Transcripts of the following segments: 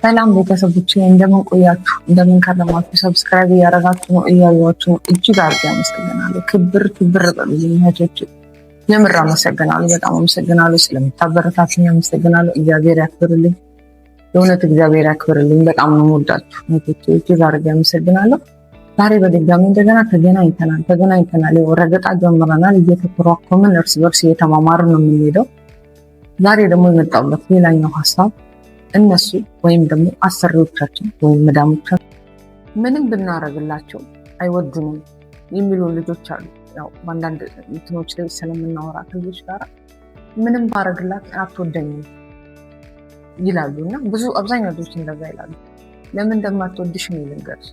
ሰላም ቤተሰቦቼ እንደምን ቆያችሁ? እንደምን ከረማችሁ? ሰብስክራይብ እያደረጋችሁ ነው፣ እያያችሁ ነው። እጅግ አድርጌ አመሰግናለሁ። ክብር በሉልኝ እህቶቼ፣ የምር አመሰግናለሁ። በጣም አመሰግናለሁ። ስለምታበረታቱኝ አመሰግናለሁ። እግዚአብሔር ያክብርልኝ፣ የእውነት እግዚአብሔር ያክብርልኝ። በጣም ነው የምወዳችሁ እህቶቼ፣ እጅግ አድርጌ አመሰግናለሁ። ዛሬ በድጋሚ እንደገና ተገናኝተናል። ረገጣ ጀምረናል። እየተኮራኮምን እርስ በርስ እየተማማርን ነው የምንሄደው። ዛሬ ደግሞ የመጣሁበት ሌላኛው ሀሳብ እነሱ ወይም ደግሞ አሰሪዎቻችን ወይም መዳሞቻችን ምንም ብናረግላቸው አይወዱንም የሚሉ ልጆች አሉ። ያው በአንዳንድ እንትኖች ላይ ስለምናወራ ልጆች ጋር ምንም ባረግላት አትወደኝም ይላሉ እና አብዛኛው ልጆች እንደዛ ይላሉ። ለምን እንደማትወድሽ ነው ልንገርሽ።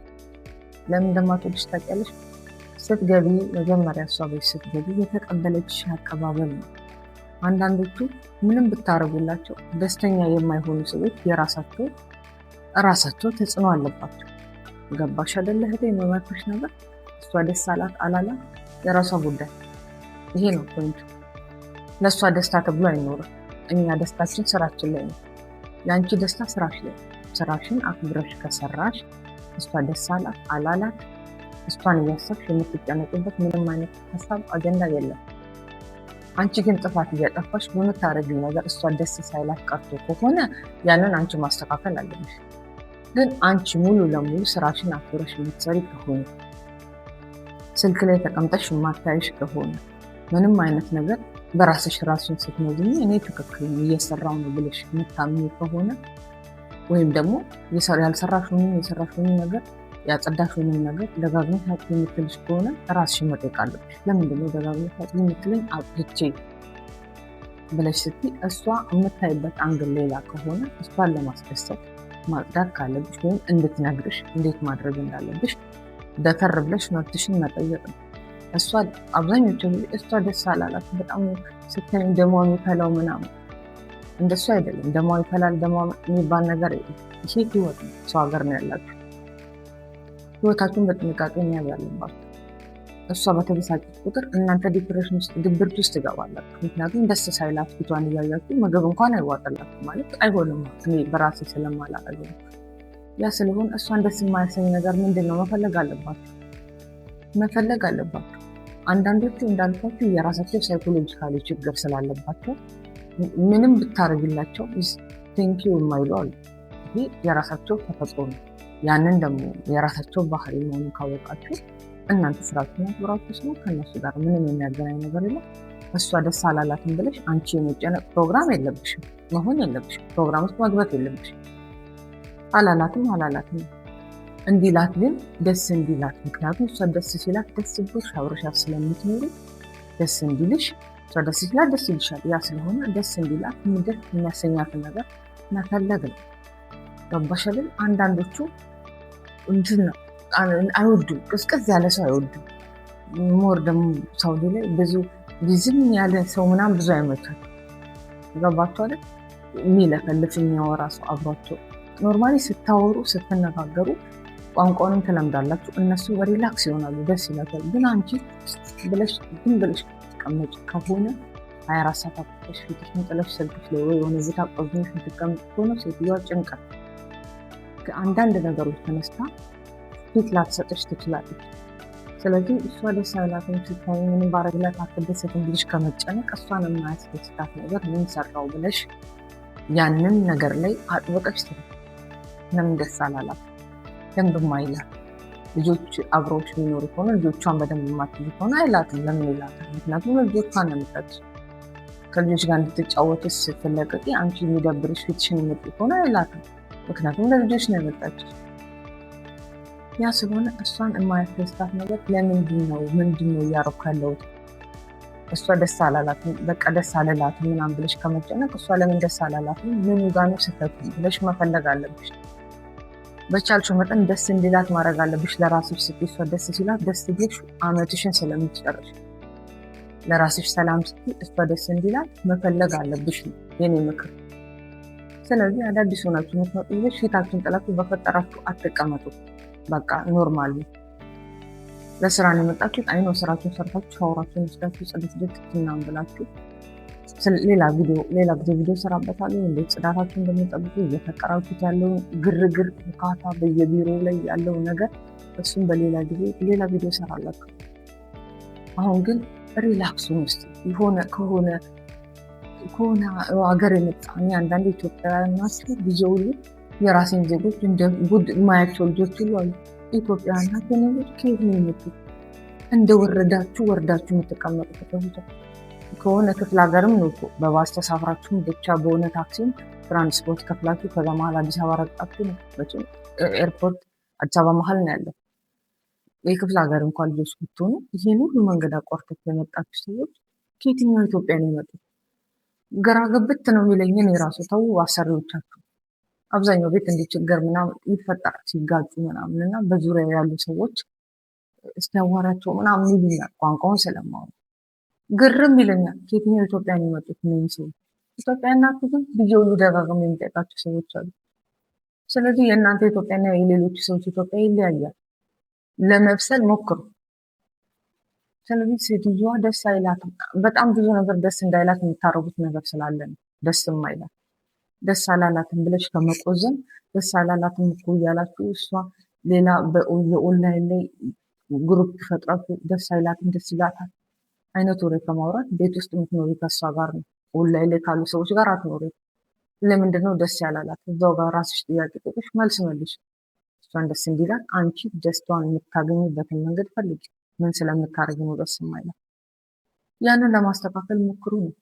ለምን እንደማትወድሽ ታውቂያለሽ? ስትገቢ መጀመሪያ እሷ ቤት ስትገቢ የተቀበለችሽ አቀባበል ነው። አንዳንዶቹ ምንም ብታረጉላቸው ደስተኛ የማይሆኑ ሰዎች የራሳቸው ተጽዕኖ አለባቸው። ገባሽ አይደለ እህቴ? የመመክርሽ ነገር እሷ ደስ አላት አላላት የራሷ ጉዳይ። ይሄ ነው ፖይንቱ። ለእሷ ደስታ ተብሎ አይኖርም። እኛ ደስታችን ስራችን ላይ ነው። የአንቺ ደስታ ስራሽ ላይ። ስራሽን አክብረሽ ከሰራሽ እሷ ደስ አላት አላላት እሷን እያሰብሽ የምትጨነቅበት ምንም አይነት ሀሳብ አጀንዳ የለም። አንቺ ግን ጥፋት እያጠፋሽ በምታረጊው ነገር እሷ ደስ ሳይላት ቀርቶ ከሆነ ያንን አንቺ ማስተካከል አለብሽ። ግን አንቺ ሙሉ ለሙሉ ስራሽን አክብረሽ የምትሰሪ ከሆነ ስልክ ላይ ተቀምጠሽ የማታይሽ ከሆነ ምንም አይነት ነገር በራስሽ ራስሽን ስትመዝኝ እኔ ትክክል እየሰራው ነው ብለሽ የምታምኚ ከሆነ ወይም ደግሞ ያልሰራሽውን የሰራሽውን ነገር ያጸዳሽውን ነገር ደጋግመሽ ታጥቢ የምትልሽ ከሆነ ራስሽን መጠየቅ አለብሽ። ለምንድን ነው ደጋግመሽ ታጥቢ የምትለኝ አጥቼ ብለሽ ስትይ እሷ የምታይበት አንግል ሌላ ከሆነ እሷን ለማስደሰት ማጽዳት ካለብሽ ወይም እንድትነግርሽ እንዴት ማድረግ እንዳለብሽ ደፈር ብለሽ መብትሽን መጠየቅ ነው። አብዛኞቹ እሷ ደስ አላላት በጣም ስታይ ደሟ የሚፈላው ምናምን፣ እንደሱ አይደለም። ደሟ ይፈላል ደሟ የሚባል ነገር ይሄ ህይወት ነው። ሰው ሀገር ነው ያላችሁ። ህይወታችሁን በጥንቃቄ መያዝ አለባችሁ። እሷ በተበሳጨች ቁጥር እናንተ ዲፕሬሽን ውስጥ ድብርት ውስጥ ትገባላችሁ። ምክንያቱም ደስ ሳይላት ፊቷን እያያችሁ ምግብ እንኳን አይዋጥላችሁ ማለት አይሆንም። እኔ በራሴ ስለማላረግ ነው። ያ ስለሆነ እሷን ደስ የማያሰኝ ነገር ምንድን ነው መፈለግ አለባችሁ። አንዳንዶቹ እንዳልኳችሁ የራሳቸው ሳይኮሎጂካሊ ችግር ስላለባቸው ምንም ብታረግላቸው ቴንኪው የማይሉ አሉ። ይሄ የራሳቸው ተፈጥሮ ነው። ያንን ደግሞ የራሳቸው ባህሪ መሆኑን ካወቃችሁ እናንተ ስራችሁን አክብራችሁ ስለ ከነሱ ጋር ምንም የሚያገናኝ ነገር የለም። እሷ ደስ አላላትም ብለሽ አንቺ የመጨነቅ ፕሮግራም የለብሽም፣ መሆን የለብሽም፣ ፕሮግራም ውስጥ መግባት የለብሽም። አላላትም እንዲላት ግን ደስ እንዲላት፣ ምክንያቱም እሷ ደስ ሲላት ደስ ብሎሽ አብረሻት ስለምትኖሪ ደስ እንዲልሽ፣ እሷ ደስ ሲላት ደስ ይልሻል። ያ ስለሆነ ደስ እንዲላት ምንድን የሚያሰኛትን ነገር መፈለግ ነው። ገባሽ አይደል? አንዳንዶቹ አይወዱም፣ ቅዝቅዝ ያለ ሰው አይወዱም። ሞር ደግሞ ሳውዲ ላይ ብዙ ዝም ያለ ሰው ምናምን ብዙ አይመቻቸው። ገባችሁ አይደል? የሚለፈልፍ የሚያወራ ሰው አብሯቸው ኖርማሊ ስታወሩ ስትነጋገሩ ቋንቋንም ትለምዳላችሁ። እነሱ ሪላክስ ይሆናሉ፣ ደስ ይላቸዋል። ግን አንቺ ብለሽ ተቀመጭ ከሆነ 24 ሰዓት አጥተሽ ፊትሽን ጥለሽ ስልክሽ ላይ ወይ የሆነ ቦታ ቆዝነሽ የምትቀመጭ ከሆነ ሴትዮዋ ጭንቀት ከአንዳንድ ነገሮች ተነስታ ፊት ላትሰጥሽ ትችላለች። ስለዚህ እሷ ደስ አይላትም ስታይ ምንም ባረግላት አትደሰትም ብለሽ ከመጨነቅ እሷን የማያስደስታት ነገር ምን ሰራው ብለሽ ያንን ነገር ላይ አጥብቀሽ ለምን ደስ አላላት ለምን አይላት። ልጆች አብረውሽ የሚኖሩ ከሆነ ልጆቿን በደንብ የማትይዝ ከሆነ አይላትም። ለምን ይላታል? ምክንያቱም ልጆቿን ነው የምትጠቅሽ። ከልጆች ጋር እንድትጫወት ስትለቀቂ አንቺ የሚደብርሽ ፊትሽን የምጥ ከሆነ አይላትም። ምክንያቱም ለልጆች ነው የመጣችው። ያ ስለሆነ እሷን የማያስደስታት ነገር ምንድን ነው እያደረኩ ያለሁት? እሷ ደስ አላላትም በቃ ደስ አላላትም ምናምን ብለሽ ከመጨነቅ እሷ ለምን ደስ አላላትም ምን ጋር ነው ስህተቱ ብለሽ መፈለግ አለብሽ። በቻልሽው መጠን ደስ እንዲላት ማድረግ አለብሽ። ለራስሽ ስትይ እሷ ደስ ሲላት ደስ ብለሽ አመትሽን ስለምትጨርሽ ለራስሽ ሰላም ስትይ እሷ ደስ እንዲላት መፈለግ አለብሽ ነው የኔ ምክር። ስለዚህ አዳዲስ ሆናችሁ የምትመጡ ልጆች ፊታችሁን ጥላችሁ በፈጠራችሁ አትቀመጡ። በቃ ኖርማል ነው። ለስራ ነው የመጣችሁት። አይኖ ስራችሁን ሰርታችሁ ሻወራችሁን ወስዳችሁ ጽድት ምናምን ብላችሁ ሌላ ጊዜ ቪዲዮ እሰራበታለሁ። እንዴት ጽዳታችሁን እንደምጠብቁ እየፈጠራችሁት ያለውን ግርግር ካታ በየቢሮ ላይ ያለው ነገር እሱም በሌላ ጊዜ ሌላ ቪዲዮ እሰራላችሁ። አሁን ግን ሪላክሱን ውስጥ ከሆነ ሀገር የመጣ አንዳንድ ኢትዮጵያውያን ናቸው ጊዜ ሁሉ የራሴን ዜጎች እንደ ጉድ ማያቸው ልጆች ሁሉ አሉ። ኢትዮጵያውያን ናቸው ነገሮች ከየት ነው የመጡት? እንደ ወረዳችሁ የምትቀመጡት ከሆነ ክፍለ ሀገርም ነው እኮ በባስ ተሳፍራችሁም ብቻ በሆነ ታክሲም ትራንስፖርት ከፍላችሁ ከዛ መሀል አዲስ አበባ ረግጣችሁ ነው። ኤርፖርት አዲስ አበባ መሀል ነው ያለው። የክፍለ ሀገር እንኳን ልጆች ብትሆኑ ይህን ሁሉ መንገድ አቋርጣችሁ የመጣችሁ ሰዎች ከየትኛው ኢትዮጵያ ነው የመጡት? ግራ ገብት ነው የሚለኝን የራሱ ተው አሰሪዎቻችሁ። አብዛኛው ቤት እንዲህ ችግር ምናምን ይፈጠራል ሲጋጩ ምናምን እና በዙሪያ ያሉ ሰዎች እስኪያዋራቸው ምናምን ይሉኛል ቋንቋውን ስለማወራ ግርም ይለኛል። ከየትኛው ኢትዮጵያ ነው የመጡት እነዚህ ሰዎች? ኢትዮጵያ እናቱ ግን ብዬ ሁሉ ደጋግሞ የሚጠይቃቸው ሰዎች አሉ። ስለዚህ የእናንተ ኢትዮጵያና የሌሎች ሰዎች ኢትዮጵያ ይለያያል። ለመብሰል ሞክሩ። ስለዚህ ሴትዮዋ ደስ አይላትም። በጣም ብዙ ነገር ደስ እንዳይላት የምታረጉት ነገር ስላለ ነው ደስ የማይላት። ደስ አላላትም ብለሽ ከመቆዘም ደስ አላላትም እኮ እያላችሁ እሷ ሌላ የኦንላይን ላይ ግሩፕ ፈጥራችሁ ደስ አይላትም ደስ ይላታል አይነት ወሬ ከማውራት ቤት ውስጥ የምትኖሪ ከእሷ ጋር ነው። ኦንላይን ላይ ካሉ ሰዎች ጋር አትኖሪ። ለምንድነው ደስ ያላላት? እዛው ጋር ራስሽ ጥያቄ ጥቅሽ መልስ መልሽ። እሷን ደስ እንዲላት አንቺ ደስታዋን የምታገኙበትን መንገድ ፈልጊ። ምን ስለምታደርጊ ነው ደስ የማይላት? ያንን ለማስተካከል ሞክሩ ነው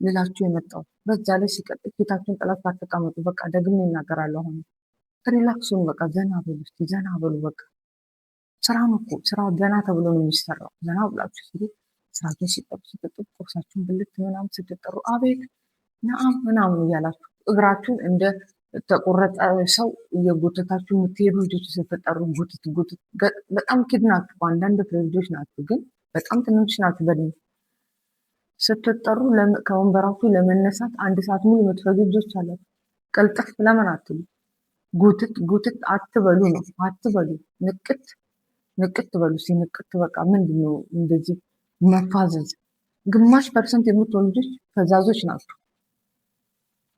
ሌላችሁ የመጣው። በዛ ላይ ሲቀጥል ፊታችሁን ጥላችሁ አትቀመጡ። በቃ ደግሜ እናገራለሁ። አሁን ሪላክሱን በቃ ዘና በሉ እስኪ ዘና በሉ። በቃ ስራ ነው እኮ ስራ ዘና ተብሎ ነው የሚሰራው። ዘና ብላችሁ ሲሉ ስራችሁን ሲጠጡ ቁርሳችሁን ብልት ምናምን ስትጠሩ አቤት ነአም ምናምን እያላችሁ እግራችሁን እንደ ተቆረጠ ሰው እየጎተታችሁ የምትሄዱ ልጆች ስትጠሩ ጉትት በጣም ኪድ ናችሁ። አንዳንድ ልጆች ናችሁ ግን በጣም ትንሽ ናችሁ። በድን ስትጠሩ ከወንበራችሁ ለመነሳት 1 ሰዓት ሙሉ የምትፈጁ ልጆች አላችሁ። ቀልጠፍ ለምን አትሉ? ጉትት አትበሉ ነው አትበሉ። ንቅት በሉ ንቅት። በቃ ምንድነው እንደዚህ መፋዘዝ? ግማሽ ፐርሰንት የምትሆኑ ልጆች ፈዛዞች ናቸው።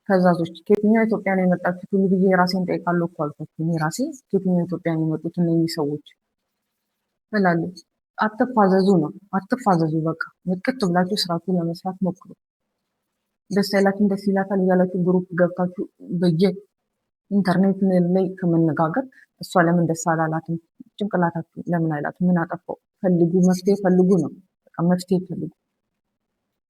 ፈዛዞች ከየትኛው ኢትዮጵያ ነው የመጣችሁት ሁሉ ብዬ ራሴን ጠይቃለሁ እኮ አልኳችሁ። እኔ ራሴ ከየትኛው ኢትዮጵያ ነው የመጡት እነዚህ ሰዎች እላለሁ። አትፋዘዙ ነው አትፋዘዙ። በቃ ንቅት ብላችሁ ስራችሁን ለመስራት ሞክሩ። ደስ አይላችሁም ደስ ይላታል እያላችሁ ግሩፕ ገብታችሁ ኢንተርኔት ላይ ከመነጋገር እሷ ለምን ደስ አላላትም ጭንቅላታችሁ ለምን አይላትም? ምን አጠፋው? ፈልጉ፣ መፍትሄ ፈልጉ ነው በቃ መፍትሄ ፈልጉ።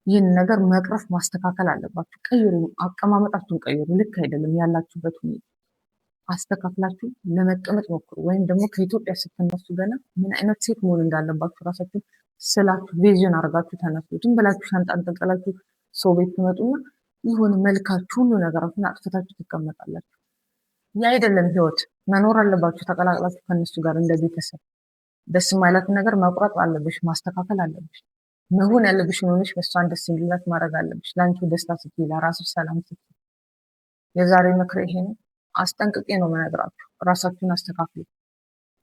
ይህን ነገር መቅረፍ ማስተካከል አለባችሁ። ቀይሩ፣ አቀማመጣችሁን ቀይሩ። ልክ አይደለም ያላችሁበት ሁኔታ አስተካክላችሁ ለመቀመጥ ሞክሩ። ወይም ደግሞ ከኢትዮጵያ ስትነሱ ገና ምን አይነት ሴት መሆን እንዳለባችሁ ራሳችሁ ስላችሁ ቪዥን አድርጋችሁ ተነሱ። ዝም ብላችሁ ሻንጣ አንጠልጥላችሁ ሰው ቤት ትመጡና ይሁን መልካችሁ ሁሉ ነገራችሁን አጥፍታችሁ ትቀመጣላችሁ። ያ አይደለም ህይወት። መኖር አለባችሁ ተቀላቅላችሁ ከነሱ ጋር እንደ ቤተሰብ። ደስ የማይላትን ነገር መቁረጥ አለብሽ፣ ማስተካከል አለብሽ። መሆን ያለብሽ ሆነሽ በእሷን ደስ እንዲላት ማድረግ አለብሽ። ለአንቺ ደስታ ስትይ፣ ለራስሽ ሰላም ስትይ። የዛሬ ምክር ይሄ ነው። አስጠንቅቄ ነው መነግራችሁ። ራሳችሁን አስተካክሉ።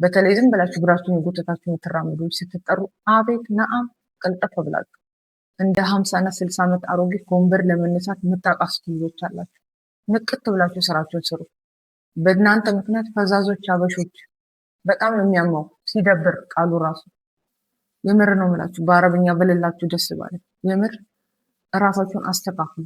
በተለይ ዝም ብላችሁ እግራችሁን የጎተታችሁ የምትራመዱ ስትጠሩ አቤት ነአም ቀልጠፍ ብላችሁ እንደ 50 እና 60 ዓመት አሮጌት ከወንበር ለመነሳት የምታቃስቱ ልጆች አላችሁ። ንቅት ብላችሁ ስራችሁን ስሩ። በእናንተ ምክንያት ፈዛዞች አበሾች በጣም ነው የሚያማው። ሲደብር ቃሉ ራሱ የምር ነው የምላችሁ። በአረብኛ በሌላችሁ ደስ ባለ የምር ራሳችሁን አስተካክሉ።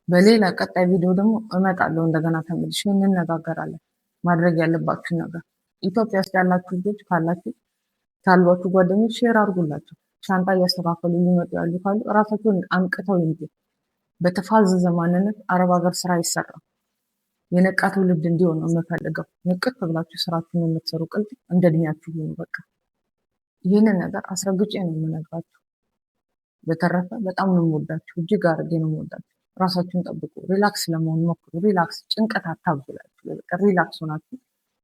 በሌላ ቀጣይ ቪዲዮ ደግሞ እመጣለሁ እንደገና ተመልሼ እንነጋገራለን። ማድረግ ያለባችሁ ነገር ኢትዮጵያ ውስጥ ያላችሁ ልጆች ካሏችሁ ጓደኞች ሼር አድርጉላቸው። ሻንጣ እያስተካከሉ ሊመጡ ያሉ ካሉ ራሳቸውን አንቅተው ይምጡ። በተፋዘዘ ማንነት አረብ ሀገር ስራ ይሰራል። የነቃ ትውልድ እንዲሆን ነው የምፈልገው። ንቅት ብላችሁ ስራችሁን የምትሰሩ ቅልጥ እንደ እድሜያችሁ ሁኑ። በቃ ይህንን ነገር አስረግጬ ነው የምነግራችሁ። በተረፈ በጣም ነው የምወዳችሁ፣ እጅግ አድርጌ ነው የምወዳችሁ። ራሳችሁን ጠብቁ። ሪላክስ ለመሆን ሞክሩ። ሪላክስ ጭንቀት አታብላችሁ። በቃ ሪላክስ ሆናችሁ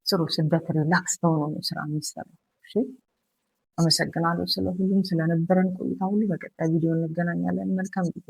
ስሩ። ስደት ሪላክስ ተሆኖ ነው ስራ የሚሰራው። እሺ፣ አመሰግናለሁ ስለሁሉም ስለነበረን ቆይታ ሁሉ። በቀጣይ ቪዲዮ እንገናኛለን። መልካም ጊዜ